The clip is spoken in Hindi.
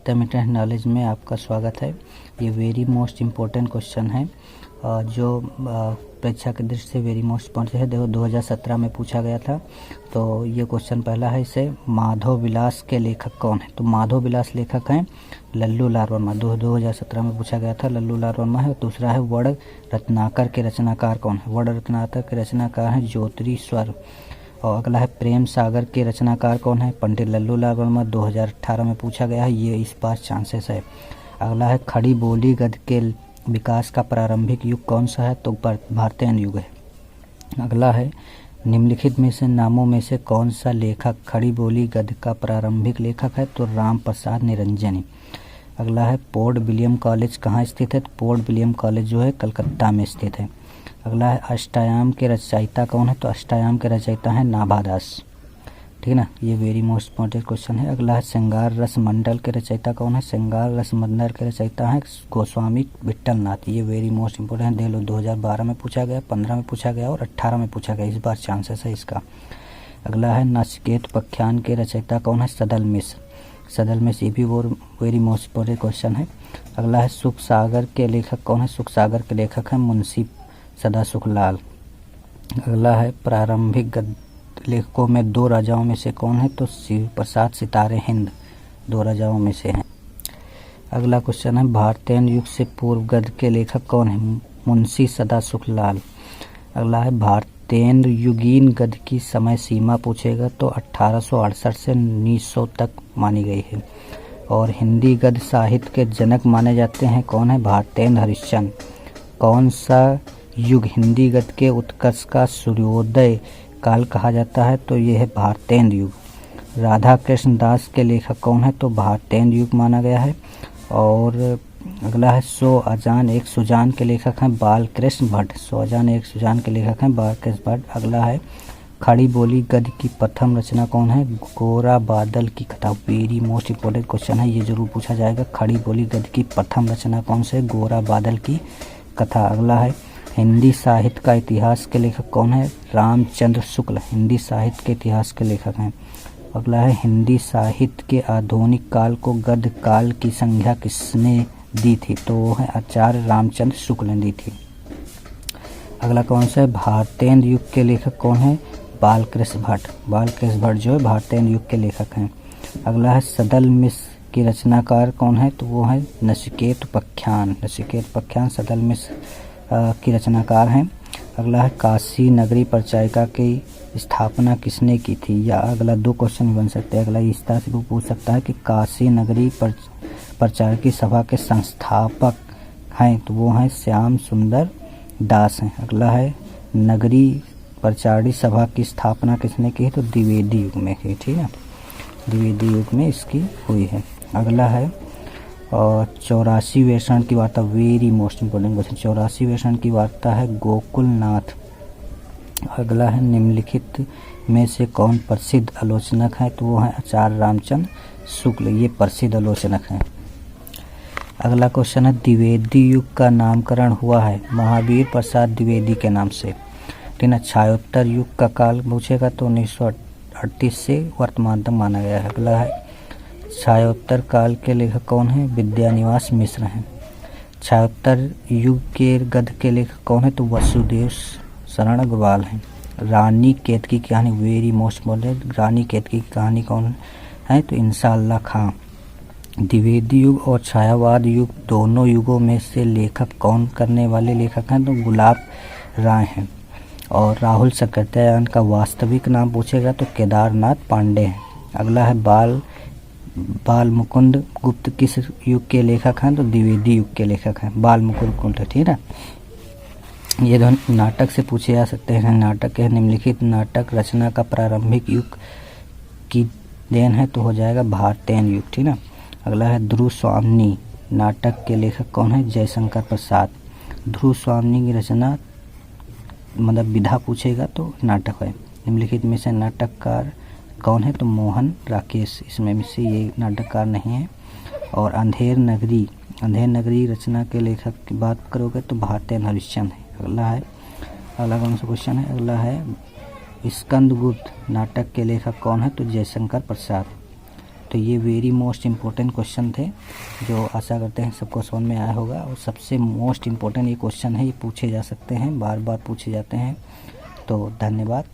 फंडामेंटल नॉलेज में आपका स्वागत है। ये वेरी मोस्ट इम्पोर्टेंट क्वेश्चन है जो परीक्षा की दृष्टि से वेरी मोस्ट इम्पोर्टेंट है। देखो 2017 में पूछा गया था। तो ये क्वेश्चन पहला है, इसे माधव विलास के लेखक कौन है? तो माधव विलास लेखक हैं लल्लू लाल वर्मा। 2017 में पूछा गया था, लल्लू लाल वर्मा है। दूसरा है वड़ रत्नाकर के रचनाकार कौन है? वड़ रत्नाकर के रचनाकार हैं ज्योतिरीश्वर। और अगला है प्रेम सागर के रचनाकार कौन है? पंडित लल्लू लाल वर्मा। 2018 में पूछा गया है, ये इस बार चांसेस है। अगला है खड़ी बोली गद्य के विकास का प्रारंभिक युग कौन सा है? तो भारतेय युग है। अगला है निम्नलिखित में से नामों में से कौन सा लेखक खड़ी बोली गद्य का प्रारंभिक लेखक है? तो राम प्रसाद निरंजनी। अगला है पोर्ट विलियम कॉलेज कहाँ स्थित है? तो पोर्ट विलियम कॉलेज जो है कलकत्ता में स्थित है। अगला है अष्टायाम के रचयिता कौन है? तो अष्टायाम के रचयिता है नाभादास। ठीक है ना, ये वेरी मोस्ट इम्पोर्टेंट क्वेश्चन है। अगला है श्रृंगार रस मंडल के रचयिता कौन है? श्रृंगार रस मंडल के रचयिता है गोस्वामी विट्ठलनाथ। ये वेरी मोस्ट इम्पोर्टेंट है। देख लो 2012 में पूछा गया, 15 में पूछा गया और 18 में पूछा गया। इस बार चांसेस है इसका। अगला है नचिकेत उपाख्यान के रचयिता कौन है? सदल मिश्र। सदल मिश्र, ये भी वेरी मोस्ट इम्पोर्टेंट क्वेश्चन है। अगला है सुख सागर के लेखक कौन है? सुख सागर के लेखक हैं मुंशी सदासुख लाल। अगला है प्रारंभिक गद्य लेखकों में दो राजाओं में से कौन है? तो शिव प्रसाद सितारे हिंद दो राजाओं में से हैं। अगला क्वेश्चन है भारतीय युग से पूर्व गद्य के लेखक कौन है? मुंशी सदासुख लाल। अगला है भारतीय युगीन गद्य की समय सीमा पूछेगा तो 1868 से 1900 तक मानी गई है। और हिंदी गद्य साहित्य के जनक माने जाते हैं कौन है? भारतेंद्र हरिश्चंद्र। कौन सा युग हिंदी गद्य के उत्कर्ष का सूर्योदय काल कहा जाता है? तो यह है भारतेंद्र युग। राधा कृष्ण दास के लेखक कौन है? तो भारतेंद्र युग माना गया है। और अगला है सो अजान एक सुजान के लेखक हैं बालकृष्ण भट्ट। सो अजान एक सुजान के लेखक हैं बालकृष्ण भट्ट। अगला है खड़ी बोली गद्य की प्रथम रचना कौन है? गोरा बादल की कथा। वेरी मोस्ट इम्पोर्टेंट क्वेश्चन है, ये जरूर पूछा जाएगा। खड़ी बोली गद्य की प्रथम रचना कौन से? गोरा बादल की कथा। अगला है हिंदी साहित्य का इतिहास के लेखक कौन है? रामचंद्र शुक्ल हिंदी साहित्य के इतिहास के लेखक हैं। अगला है हिंदी साहित्य के आधुनिक काल को गद्य काल की संज्ञा किसने दी थी? तो वो है आचार्य रामचंद्र शुक्ल ने दी थी। अगला कौन सा है भारतीय युग के लेखक कौन है? बालकृष्ण भट्ट। बालकृष्ण भट्ट जो है भारतीय युग के लेखक हैं। अगला है सदल मिश्र की रचनाकार कौन है? तो वो है नचिकेत उपाख्यान। नचिकेत उपाख्यान सदल मिश्र की रचनाकार हैं। अगला है काशी नगरी परिचारिका की स्थापना किसने की थी? या अगला दो क्वेश्चन बन सकते हैं। अगला इस तरह से पूछ सकता है कि काशी नगरी परिचारिकी सभा के संस्थापक हैं तो वो हैं श्याम सुंदर दास हैं। अगला है नगरी परिचारिकी सभा की स्थापना किसने की? तो द्विवेदी युग में की। ठीक है, द्विवेदी युग में इसकी हुई है। अगला है और 84वें शरण की वार्ता। Very most important question. 84वें शरण की वार्ता है गोकुलनाथ। अगला है निम्नलिखित में से कौन प्रसिद्ध आलोचनक है? तो वो है आचार्य रामचंद्र शुक्ल। ये प्रसिद्ध आलोचनक हैं। अगला क्वेश्चन है द्विवेदी युग का नामकरण हुआ है महावीर प्रसाद द्विवेदी के नाम से। ठीक है, छायोत्तर युग का काल पूछेगा तो 1938 से वर्तमान तक माना गया है। अगला है छायोत्तर काल के लेखक कौन है? विद्यानिवास मिश्र हैं। छायोत्तर युग के गद्य के लेखक कौन है? तो वसुदेव शरण अग्रवाल हैं। रानी केतकी की कहानी। Very most important. Rani Ketaki की कहानी कौन है? तो इंशाअल्लाह खां। द्विवेदी युग और छायावाद युग दोनों युगों में से लेखक कौन करने वाले लेखक हैं? तो गुलाब राय हैं। और राहुल सकरत्यायन का वास्तविक नाम पूछेगा तो केदारनाथ पांडे हैं। अगला है बाल मुकुंद गुप्त किस युग के लेखक हैं? तो द्विवेदी युग के लेखक हैं बाल मुकुंद गुप्त। ठीक है, ये दोनों नाटक से पूछे जा सकते हैं। नाटक है निम्नलिखित नाटक रचना का प्रारंभिक युग की देन है तो हो जाएगा भारतीय युग। ठीक है, अगला है ध्रुव स्वामिनी नाटक के लेखक कौन है? जयशंकर प्रसाद। ध्रुव स्वामिनी की रचना मतलब विधा पूछेगा तो नाटक है। निम्नलिखित में से नाटककार कौन है? तो मोहन राकेश। इसमें में से ये नाटककार नहीं है। और अंधेर नगरी रचना के लेखक की बात करोगे तो भारतीय हरिश्चंद्र है। अगला कौन सा क्वेश्चन है? अगला है स्कंदगुप्त नाटक के लेखक कौन है? तो जयशंकर प्रसाद। तो ये वेरी मोस्ट इम्पोर्टेंट क्वेश्चन थे, जो आशा करते हैं सबको समझ में आया होगा। और सबसे मोस्ट इम्पोर्टेंट ये क्वेश्चन है, ये पूछे जा सकते हैं, बार बार पूछे जाते हैं। तो धन्यवाद।